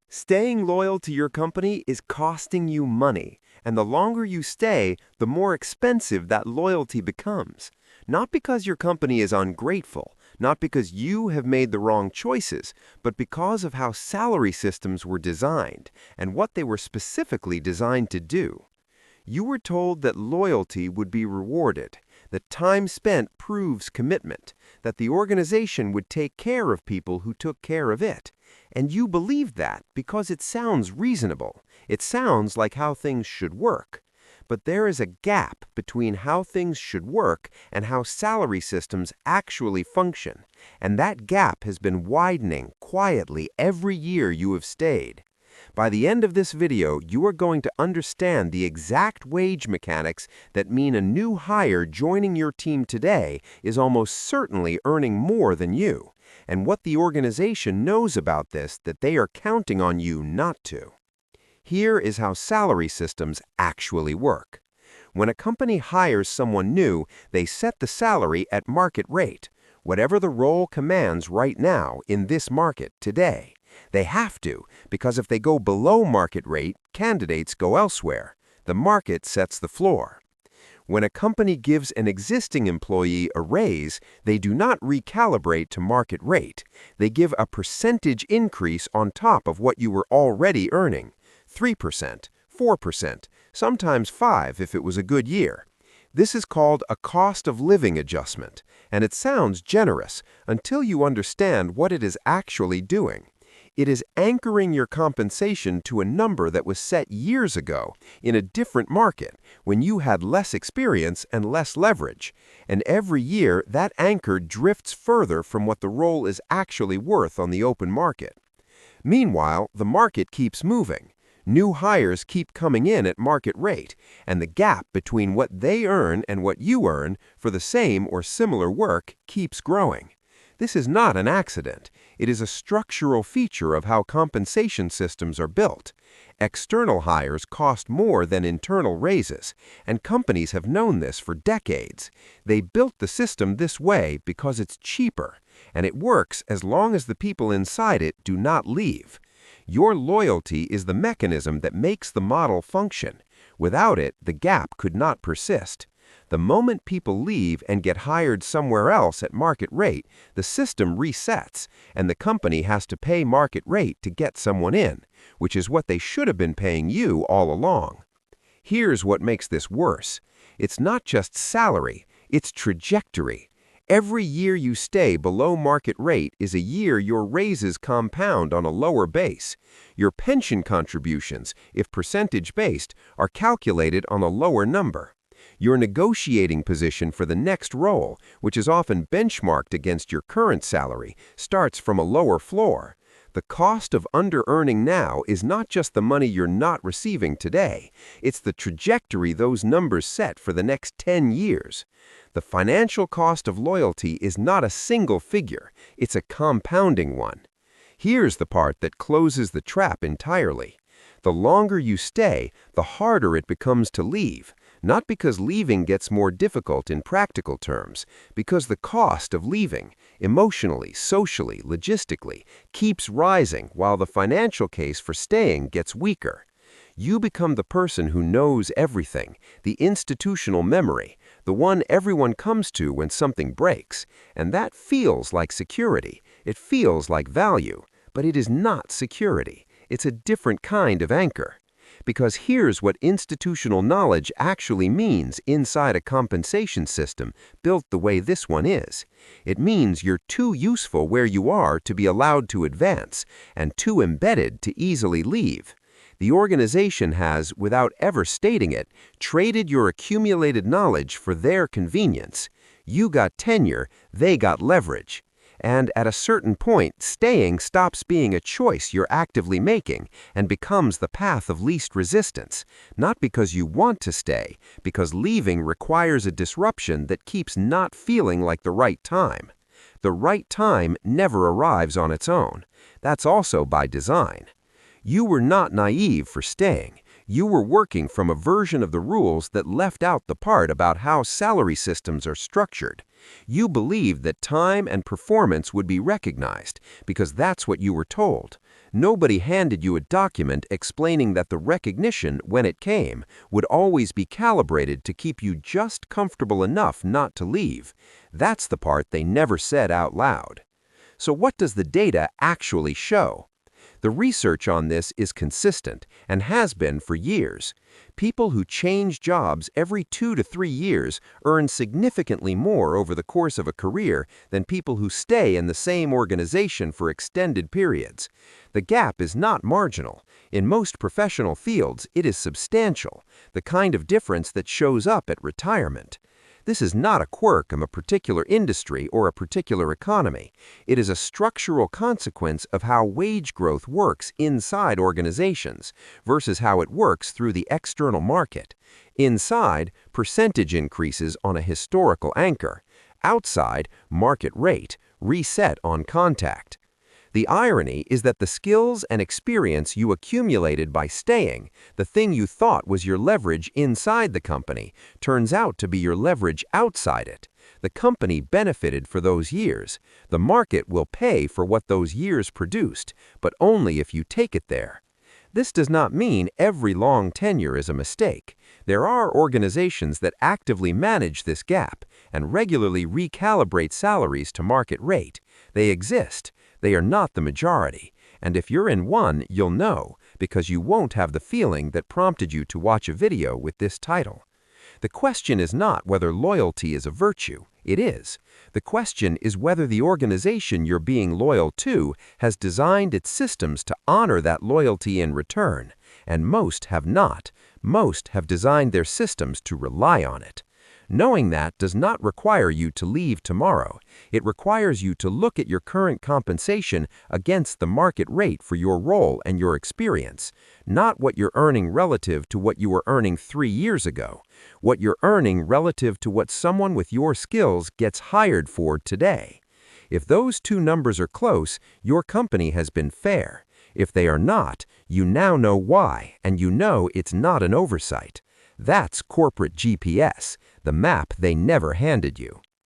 Staying loyal to your company is costing you money, and the longer you stay, the more expensive that loyalty becomes. Not because your company is ungrateful, not because you have made the wrong choices, but because of how salary systems were designed and what they were specifically designed to do. You were told that loyalty would be rewarded, that time spent proves commitment, that the organization would take care of people who took care of it. And you believed that because it sounds reasonable. It sounds like how things should work. But there is a gap between how things should work and how salary systems actually function. And that gap has been widening quietly every year you have stayed. By the end of this video, you are going to understand the exact wage mechanics that mean a new hire joining your team today is almost certainly earning more than you, and what the organization knows about this that they are counting on you not to. Here is how salary systems actually work. When a company hires someone new, they set the salary at market rate, whatever the role commands right now in this market today. They have to, because if they go below market rate, candidates go elsewhere. The market sets the floor. When a company gives an existing employee a raise, they do not recalibrate to market rate. They give a percentage increase on top of what you were already earning. 3%, 4%, sometimes 5% if it was a good year. This is called a cost of living adjustment, and it sounds generous until you understand what it is actually doing. It is anchoring your compensation to a number that was set years ago in a different market when you had less experience and less leverage. And every year, that anchor drifts further from what the role is actually worth on the open market. Meanwhile, the market keeps moving. New hires keep coming in at market rate, and the gap between what they earn and what you earn for the same or similar work keeps growing. This is not an accident. It is a structural feature of how compensation systems are built. External hires cost more than internal raises, and companies have known this for decades. They built the system this way because it's cheaper, and it works as long as the people inside it do not leave. Your loyalty is the mechanism that makes the model function. Without it, the gap could not persist. The moment people leave and get hired somewhere else at market rate, the system resets, and the company has to pay market rate to get someone in, which is what they should have been paying you all along. Here's what makes this worse. It's not just salary, it's trajectory. Every year you stay below market rate is a year your raises compound on a lower base. Your pension contributions, if percentage-based, are calculated on a lower number. Your negotiating position for the next role, which is often benchmarked against your current salary, starts from a lower floor. The cost of under-earning now is not just the money you're not receiving today. It's the trajectory those numbers set for the next 10 years. The financial cost of loyalty is not a single figure. It's a compounding one. Here's the part that closes the trap entirely. The longer you stay, the harder it becomes to leave. Not because leaving gets more difficult in practical terms, because the cost of leaving, emotionally, socially, logistically, keeps rising while the financial case for staying gets weaker. You become the person who knows everything, the institutional memory, the one everyone comes to when something breaks, and that feels like security. It feels like value, but it is not security. It's a different kind of anchor. Because here's what institutional knowledge actually means inside a compensation system built the way this one is. It means you're too useful where you are to be allowed to advance, and too embedded to easily leave. The organization has, without ever stating it, traded your accumulated knowledge for their convenience. You got tenure, they got leverage. And at a certain point, staying stops being a choice you're actively making and becomes the path of least resistance, not because you want to stay, because leaving requires a disruption that keeps not feeling like the right time. The right time never arrives on its own. That's also by design. You were not naive for staying. You were working from a version of the rules that left out the part about how salary systems are structured. You believed that time and performance would be recognized because that's what you were told. Nobody handed you a document explaining that the recognition, when it came, would always be calibrated to keep you just comfortable enough not to leave. That's the part they never said out loud. So what does the data actually show? The research on this is consistent and has been for years. People who change jobs every 2 to 3 years earn significantly more over the course of a career than people who stay in the same organization for extended periods. The gap is not marginal. In most professional fields, it is substantial, the kind of difference that shows up at retirement. This is not a quirk of a particular industry or a particular economy. It is a structural consequence of how wage growth works inside organizations versus how it works through the external market. Inside, percentage increases on a historical anchor. Outside, market rate, reset on contact. The irony is that the skills and experience you accumulated by staying, the thing you thought was your leverage inside the company, turns out to be your leverage outside it. The company benefited for those years. The market will pay for what those years produced, but only if you take it there. This does not mean every long tenure is a mistake. There are organizations that actively manage this gap and regularly recalibrate salaries to market rate. They exist. They are not the majority, and if you're in one, you'll know, because you won't have the feeling that prompted you to watch a video with this title. The question is not whether loyalty is a virtue. It is. The question is whether the organization you're being loyal to has designed its systems to honor that loyalty in return, and most have not. Most have designed their systems to rely on it. Knowing that does not require you to leave tomorrow. It requires you to look at your current compensation against the market rate for your role and your experience, not what you're earning relative to what you were earning 3 years ago, what you're earning relative to what someone with your skills gets hired for today. If those two numbers are close, your company has been fair. If they are not, you now know why, and you know it's not an oversight. That's corporate GPS, the map they never handed you.